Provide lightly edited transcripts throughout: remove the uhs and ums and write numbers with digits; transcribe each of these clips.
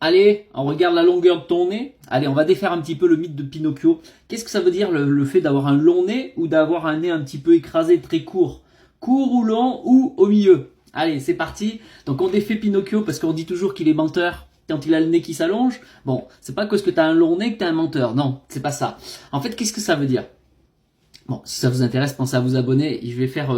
Allez, on regarde la longueur de ton nez. Allez, on va défaire un petit peu le mythe de Pinocchio. Qu'est-ce que ça veut dire le fait d'avoir un long nez ou d'avoir un nez un petit peu écrasé, très court? Court ou long ou au milieu? Allez, c'est parti. Donc on défait Pinocchio parce qu'on dit toujours qu'il est menteur quand il a le nez qui s'allonge. Bon, c'est pas parce que t'as un long nez que t'es un menteur. Non, c'est pas ça. En fait, qu'est-ce que ça veut dire? Bon, si ça vous intéresse, pensez à vous abonner. Je vais faire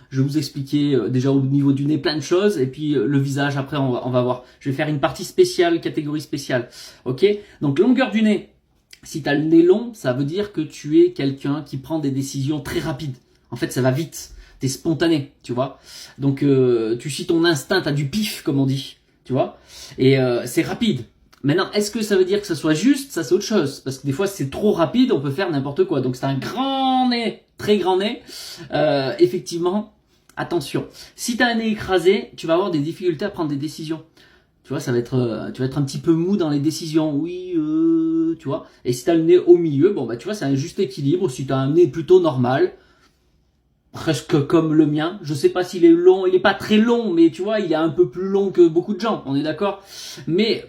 je vais vous expliquer déjà au niveau du nez plein de choses et puis le visage. Après, on va voir. Je vais faire une partie spéciale, catégorie spéciale. Ok. Donc longueur du nez. Si t'as le nez long, ça veut dire que tu es quelqu'un qui prend des décisions très rapides. En fait, ça va vite. T'es spontané, tu vois. Donc tu suis ton instinct, t'as du pif, comme on dit, tu vois. Et c'est rapide. Maintenant, est-ce que ça veut dire que ça soit juste? Ça, c'est autre chose. Parce que des fois, c'est trop rapide, on peut faire n'importe quoi. Donc, c'est un grand nez, très grand nez. Effectivement, attention. Si tu as un nez écrasé, tu vas avoir des difficultés à prendre des décisions. Tu vois, tu vas être un petit peu mou dans les décisions. Oui, tu vois. Et si tu as le nez au milieu, bon, bah, tu vois, c'est un juste équilibre. Si tu as un nez plutôt normal, presque comme le mien. Je sais pas s'il est long, il est pas très long, mais tu vois, il est un peu plus long que beaucoup de gens, on est d'accord. Mais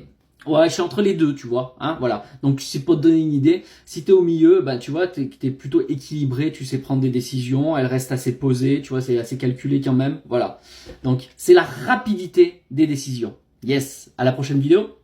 ouais, je suis entre les deux, tu vois, hein, voilà. Donc c'est pour te donner une idée. Si t'es au milieu, ben tu vois, t'es plutôt équilibré, tu sais prendre des décisions, elle reste assez posée, tu vois, c'est assez calculé quand même, voilà. Donc c'est la rapidité des décisions. Yes, à la prochaine vidéo.